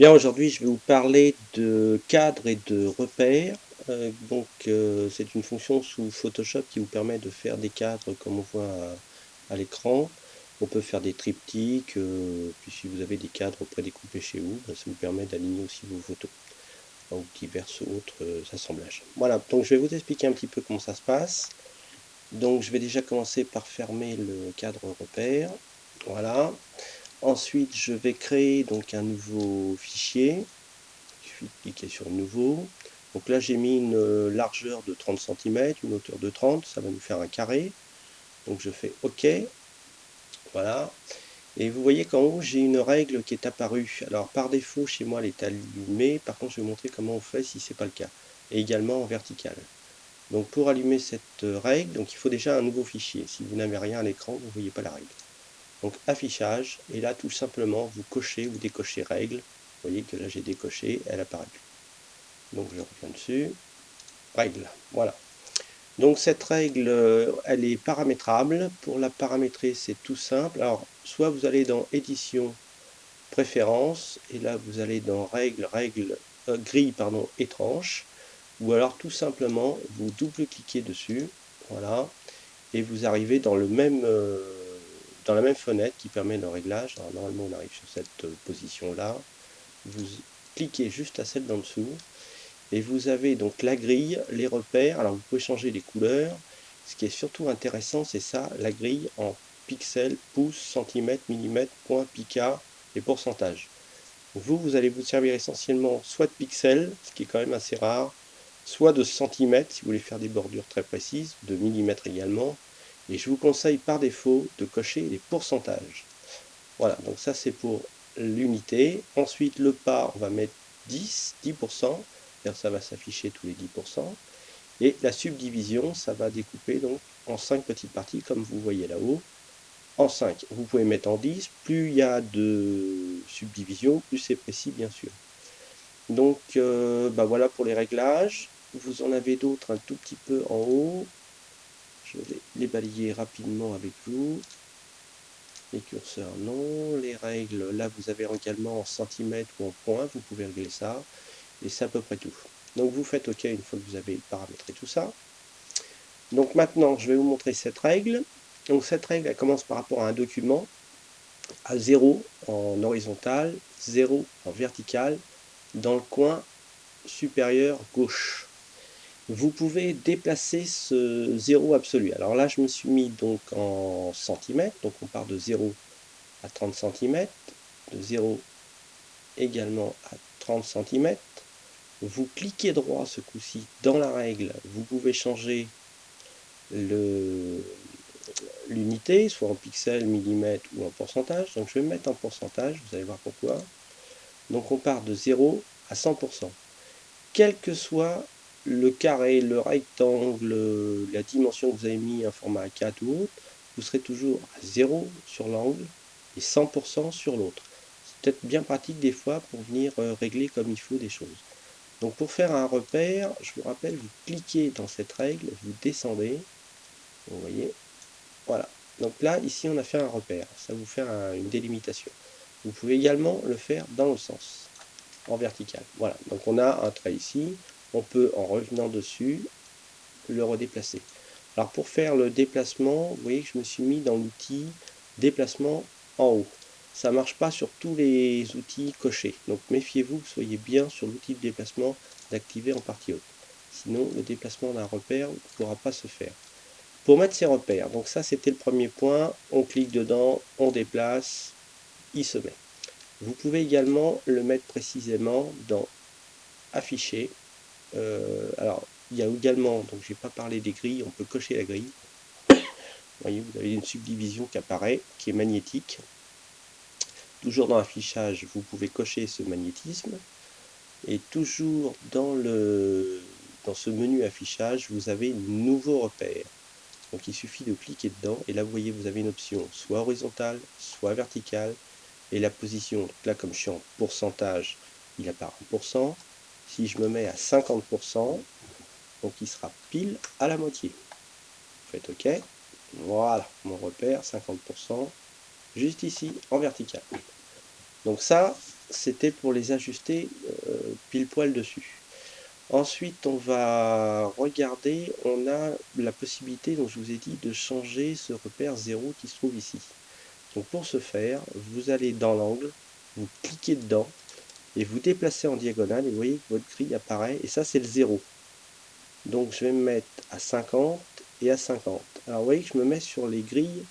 Bien, aujourd'hui, je vais vous parler de cadres et de repères. C'est une fonction sous Photoshop qui vous permet de faire des cadres comme on voit à l'écran. On peut faire des triptyques, puis si vous avez des cadres prédécoupés chez vous, ben, ça vous permet d'aligner aussi vos photos ou divers autres assemblages. Voilà, donc je vais vous expliquer un petit peu comment ça se passe. Donc je vais déjà commencer par fermer le cadre repère. Voilà. Ensuite, je vais créer donc un nouveau fichier. Il suffit de cliquer sur nouveau. Donc là, j'ai mis une largeur de 30 cm, une hauteur de 30, ça va nous faire un carré. Donc je fais OK, voilà. Et vous voyez qu'en haut, j'ai une règle qui est apparue. Alors par défaut, chez moi, elle est allumée. Par contre, je vais vous montrer comment on fait si ce n'est pas le cas. Et également en vertical. Donc pour allumer cette règle, donc il faut déjà un nouveau fichier. Si vous n'avez rien à l'écran, vous ne voyez pas la règle. Donc affichage, et là tout simplement, vous cochez ou décochez règle. Vous voyez que là j'ai décoché, elle apparaît plus. Donc je reviens dessus, règle, voilà. Donc cette règle, elle est paramétrable. Pour la paramétrer, c'est tout simple. Alors, soit vous allez dans édition, préférences, et là vous allez dans grille, pardon, étrange, ou alors tout simplement vous double-cliquez dessus, voilà, et vous arrivez dans dans la même fenêtre qui permet le réglage. Alors, normalement on arrive sur cette position-là. Vous cliquez juste à celle d'en dessous. Et vous avez donc la grille, les repères. Alors vous pouvez changer les couleurs. Ce qui est surtout intéressant, c'est ça, la grille en pixels, pouces, centimètres, millimètres, points, picas et pourcentage. Vous allez vous servir essentiellement soit de pixels, ce qui est quand même assez rare, soit de centimètres si vous voulez faire des bordures très précises, de millimètres également. Et je vous conseille par défaut de cocher les pourcentages. Voilà, donc ça c'est pour l'unité. Ensuite, le pas, on va mettre 10%, ça va s'afficher tous les 10%. Et la subdivision, ça va découper donc en 5 petites parties, comme vous voyez là-haut, en 5. Vous pouvez mettre en 10, plus il y a de subdivision, plus c'est précis, bien sûr. Donc, bah voilà pour les réglages. Vous en avez d'autres un tout petit peu en haut. Je vais les balayer rapidement avec vous. Les curseurs, non. Les règles, là, vous avez également en centimètres ou en points. Vous pouvez régler ça. Et c'est à peu près tout. Donc, vous faites OK une fois que vous avez paramétré tout ça. Donc, maintenant, je vais vous montrer cette règle. Donc, cette règle, elle commence par rapport à un document à 0 en horizontal, 0 en vertical, dans le coin supérieur gauche. Vous pouvez déplacer ce 0 absolu. Alors là, je me suis mis donc en centimètres. Donc, on part de 0 à 30 cm, de 0 également à 30 cm. Vous cliquez droit ce coup-ci dans la règle, vous pouvez changer l'unité, soit en pixels, millimètres ou en pourcentage. Donc je vais me mettre en pourcentage, vous allez voir pourquoi. Donc on part de 0 à 100%. Quel que soit le carré, le rectangle, la dimension que vous avez mis, un format A4 ou autre, vous serez toujours à 0 sur l'angle et 100% sur l'autre. C'est peut-être bien pratique des fois pour venir régler comme il faut des choses. Donc pour faire un repère, je vous rappelle, vous cliquez dans cette règle, vous descendez, vous voyez, voilà. Donc là, ici, on a fait un repère, ça vous fait une délimitation. Vous pouvez également le faire dans le sens, en vertical. Voilà, donc on a un trait ici, on peut, en revenant dessus, le redéplacer. Alors pour faire le déplacement, vous voyez que je me suis mis dans l'outil déplacement en haut. Ça ne marche pas sur tous les outils cochés. Donc méfiez-vous que vous soyez bien sur l'outil de déplacement d'activer en partie haute. Sinon, le déplacement d'un repère ne pourra pas se faire. Pour mettre ses repères, donc ça c'était le premier point, on clique dedans, on déplace, il se met. Vous pouvez également le mettre précisément dans afficher. Alors, il y a également, donc j'ai pas parlé des grilles, on peut cocher la grille. Vous voyez, vous avez une subdivision qui apparaît, qui est magnétique. Toujours dans l'affichage, vous pouvez cocher ce magnétisme. Et toujours dans ce menu affichage, vous avez nouveau repère. Donc il suffit de cliquer dedans. Et là, vous voyez, vous avez une option soit horizontale, soit verticale. Et la position, donc là, comme je suis en pourcentage, il apparaît en pourcent. Si je me mets à 50%, donc il sera pile à la moitié. Vous faites OK. Voilà, mon repère, 50%, juste ici, en vertical. Donc ça, c'était pour les ajuster pile poil dessus. Ensuite, on va regarder, on a la possibilité, donc je vous ai dit, de changer ce repère 0 qui se trouve ici. Donc pour ce faire, vous allez dans l'angle, vous cliquez dedans, et vous déplacez en diagonale, et vous voyez que votre grille apparaît, et ça c'est le 0. Donc je vais me mettre à 50 et à 50. Alors vous voyez que je me mets sur les grilles,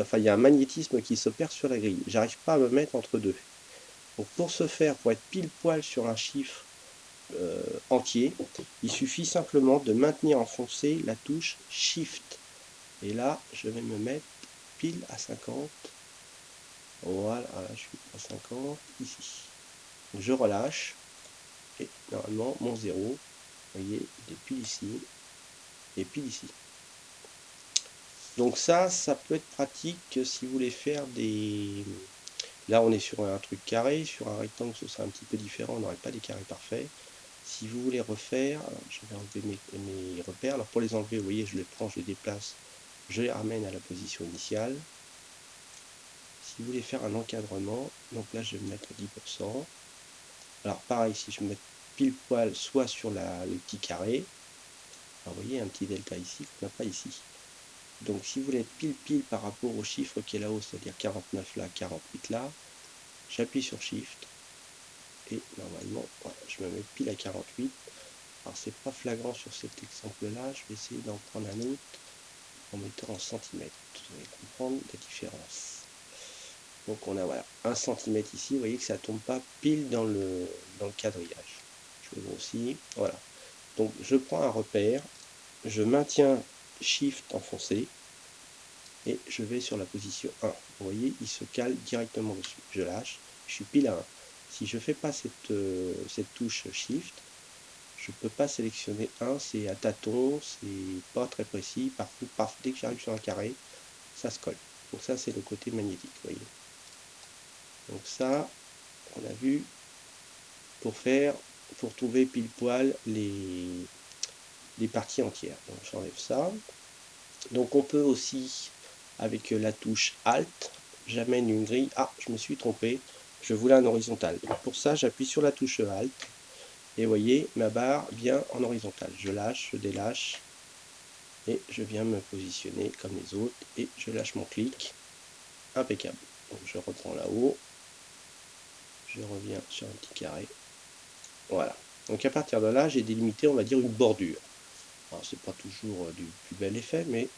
enfin il y a un magnétisme qui s'opère sur la grille. J'arrive pas à me mettre entre deux. Donc pour ce faire, pour être pile poil sur un chiffre entier, il suffit simplement de maintenir enfoncé la touche Shift. Et là, je vais me mettre pile à 50. Voilà, je suis à 50 ici. Je relâche et normalement mon 0, vous voyez, il est pile ici et pile ici. Donc ça peut être pratique si vous voulez faire des... Là on est sur un truc carré, sur un rectangle ce sera un petit peu différent, on n'aurait pas des carrés parfaits. Si vous voulez refaire, je vais enlever mes repères. Alors pour les enlever, vous voyez, je les prends, je les déplace, je les ramène à la position initiale. Si vous voulez faire un encadrement, donc là je vais me mettre à 10%. Alors pareil, si je me mets pile poil soit sur le petit carré, alors vous voyez un petit delta ici qu'on n'a pas ici. Donc si vous voulez être pile par rapport au chiffre qui est là-haut, c'est-à-dire 49 là, 48 là, j'appuie sur Shift et normalement, voilà, je me mets pile à 48. Alors c'est pas flagrant sur cet exemple-là, je vais essayer d'en prendre un autre en mettant en centimètres. Vous allez comprendre la différence. Donc on a voilà 1 centimètre ici, vous voyez que ça tombe pas pile dans le quadrillage. Je grossis, voilà. Donc je prends un repère, je maintiens Shift enfoncé et je vais sur la position 1. Vous voyez, il se cale directement dessus. Je lâche, je suis pile à 1. Si je fais pas cette touche Shift, je peux pas sélectionner un, c'est à tâtons, c'est pas très précis. Par contre, dès que j'arrive sur un carré, ça se colle. Donc ça, c'est le côté magnétique, vous voyez. Donc ça, on a vu pour trouver pile poil les parties entières. Donc j'enlève ça. Donc on peut aussi, avec la touche Alt, j'amène une grille. Ah, je me suis trompé. Je voulais un horizontal. Donc pour ça, j'appuie sur la touche Alt. Et vous voyez, ma barre vient en horizontal. Je lâche, je délâche. Et je viens me positionner comme les autres. Et je lâche mon clic. Impeccable. Donc je reprends là-haut. Je reviens sur un petit carré. Voilà. Donc à partir de là, j'ai délimité, on va dire, une bordure. Alors c'est pas toujours du plus bel effet, mais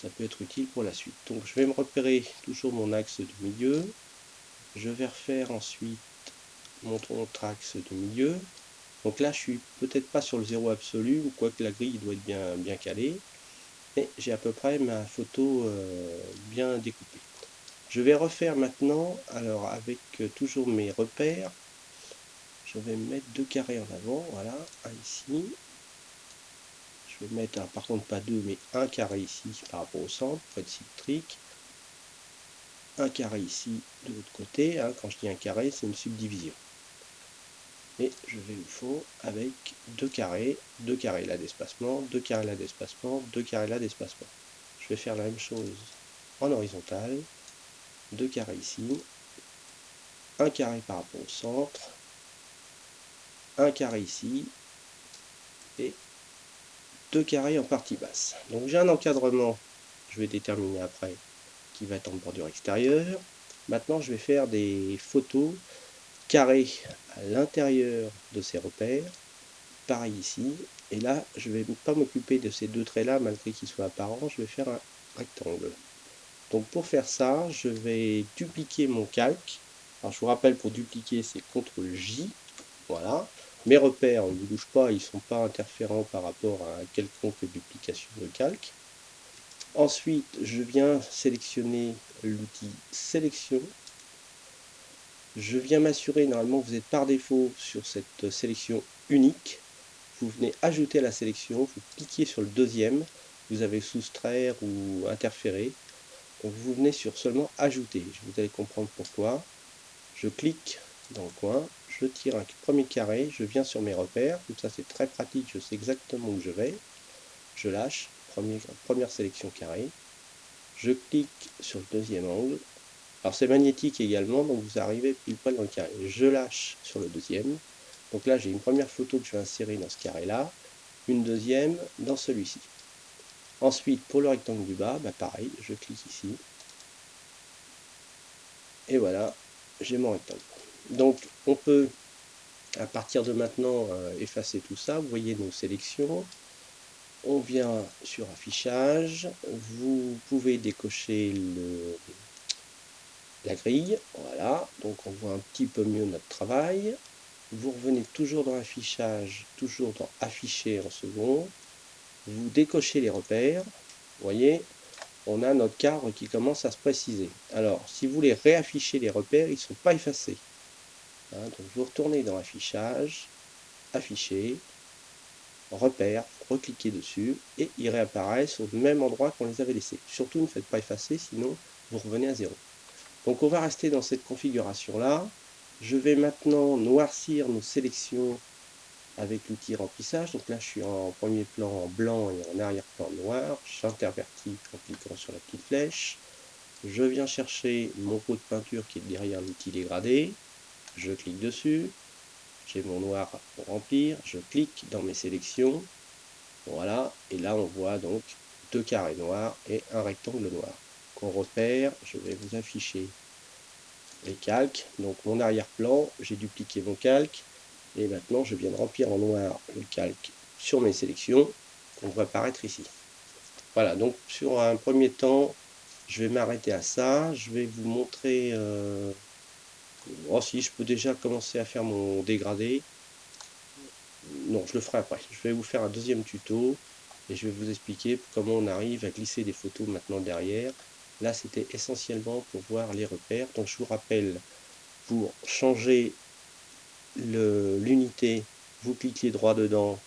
ça peut être utile pour la suite. Donc je vais me repérer toujours mon axe de milieu. Je vais refaire ensuite mon autre axe de milieu. Donc là, je suis peut-être pas sur le zéro absolu, ou quoique la grille doit être bien calée. Mais j'ai à peu près ma photo bien découpée. Je vais refaire maintenant, alors avec toujours mes repères, je vais mettre 2 carrés en avant, voilà, un ici. Je vais mettre, par contre pas 2, mais un carré ici par rapport au centre, pour être symétrique. Un carré ici de l'autre côté, hein, quand je dis un carré, c'est une subdivision. Et je vais au fond avec 2 carrés là d'espacement, 2 carrés là d'espacement, 2 carrés là d'espacement. Je vais faire la même chose en horizontal, 2 carrés ici, un carré par rapport au centre, un carré ici, et 2 carrés en partie basse. Donc j'ai un encadrement, je vais déterminer après, qui va être en bordure extérieure. Maintenant je vais faire des photos carrées à l'intérieur de ces repères, pareil ici, et là je ne vais pas m'occuper de ces deux traits là malgré qu'ils soient apparents, je vais faire un rectangle. Donc pour faire ça, je vais dupliquer mon calque. Alors je vous rappelle, pour dupliquer, c'est CTRL J. Voilà. Mes repères ne bougent pas, ils ne sont pas interférents par rapport à quelconque duplication de calque. Ensuite, je viens sélectionner l'outil sélection. Je viens m'assurer, normalement, vous êtes par défaut sur cette sélection unique. Vous venez ajouter à la sélection, vous cliquez sur le deuxième, vous avez soustraire ou interférer. Donc vous venez sur seulement ajouter. Vous allez comprendre pourquoi. Je clique dans le coin, je tire un premier carré, je viens sur mes repères, comme ça c'est très pratique, je sais exactement où je vais. Je lâche, première sélection carré. Je clique sur le deuxième angle, Alors c'est magnétique également, donc vous arrivez pile poil dans le carré. Je lâche sur le deuxième. Donc là j'ai une première photo que je vais insérer dans ce carré-là, une deuxième dans celui-ci. Ensuite, pour le rectangle du bas, bah pareil, je clique ici. Et voilà, j'ai mon rectangle. Donc on peut, à partir de maintenant, effacer tout ça. Vous voyez nos sélections. On vient sur affichage. Vous pouvez décocher la grille. Voilà, donc on voit un petit peu mieux notre travail. Vous revenez toujours dans affichage, toujours dans afficher en second. Vous décochez les repères. Vous voyez, on a notre cadre qui commence à se préciser. Alors, si vous voulez réafficher les repères, ils ne sont pas effacés. Hein, donc vous retournez dans affichage, afficher, repères, recliquez dessus et ils réapparaissent au même endroit qu'on les avait laissés. Surtout ne faites pas effacer, sinon vous revenez à zéro. Donc on va rester dans cette configuration là. Je vais maintenant noircir nos sélections avec l'outil remplissage. Donc là je suis en premier plan en blanc et en arrière-plan noir. J'intervertis en cliquant sur la petite flèche. Je viens chercher mon pot de peinture qui est derrière l'outil dégradé. Je clique dessus. J'ai mon noir pour remplir. Je clique dans mes sélections. Voilà. Et là, on voit donc deux carrés noirs et un rectangle noir. Qu'on repère, je vais vous afficher les calques. Donc mon arrière-plan, j'ai dupliqué mon calque. Et maintenant, je viens de remplir en noir le calque sur mes sélections. On va apparaître ici. Voilà, donc sur un premier temps, je vais m'arrêter à ça. Je vais vous montrer... oh si, je peux déjà commencer à faire mon dégradé. Non, je le ferai après. Je vais vous faire un deuxième tuto et je vais vous expliquer comment on arrive à glisser des photos maintenant derrière. Là, c'était essentiellement pour voir les repères. Donc, je vous rappelle, pour changer l'unité, vous cliquez droit dedans,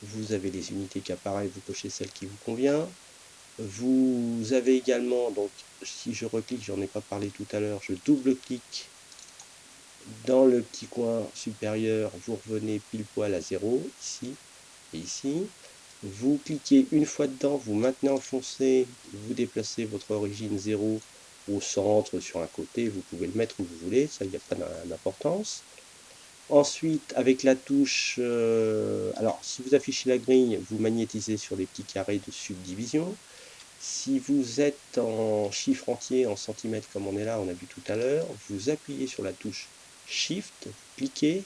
vous avez les unités qui apparaissent, vous cochez celle qui vous convient. Vous avez également, donc si je reclique, j'en ai pas parlé tout à l'heure, je double-clique dans le petit coin supérieur, vous revenez pile poil à 0, ici et ici. Vous cliquez une fois dedans, vous maintenez enfoncé, vous déplacez votre origine 0 au centre, sur un côté, vous pouvez le mettre où vous voulez, ça il n'y a pas d'importance. Ensuite, avec la touche, alors si vous affichez la grille, vous magnétisez sur les petits carrés de subdivision. Si vous êtes en chiffre entier, en centimètres comme on est là, on a vu tout à l'heure, vous appuyez sur la touche Shift, cliquez,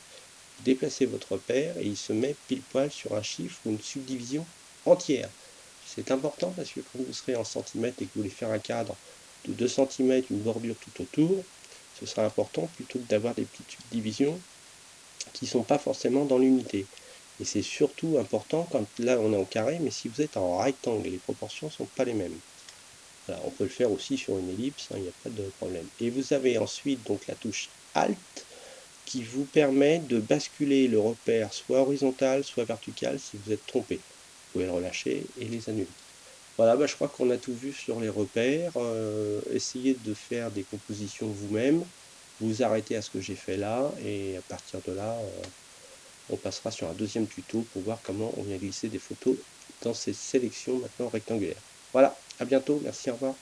déplacez votre repère et il se met pile poil sur un chiffre ou une subdivision entière. C'est important parce que quand vous serez en centimètres et que vous voulez faire un cadre de 2 cm, une bordure tout autour, ce sera important plutôt que d'avoir des petites subdivisions qui ne sont pas forcément dans l'unité. Et c'est surtout important quand là on est en carré, mais si vous êtes en rectangle, les proportions ne sont pas les mêmes. Voilà, on peut le faire aussi sur une ellipse, il n'y a pas de problème. Et vous avez ensuite donc la touche Alt qui vous permet de basculer le repère soit horizontal, soit vertical si vous êtes trompé. Vous pouvez le relâcher et les annuler. Voilà, bah, je crois qu'on a tout vu sur les repères. Essayez de faire des compositions vous-même. Vous arrêtez à ce que j'ai fait là et à partir de là, on passera sur un deuxième tuto pour voir comment on vient glisser des photos dans ces sélections maintenant rectangulaires. Voilà, à bientôt, merci, au revoir.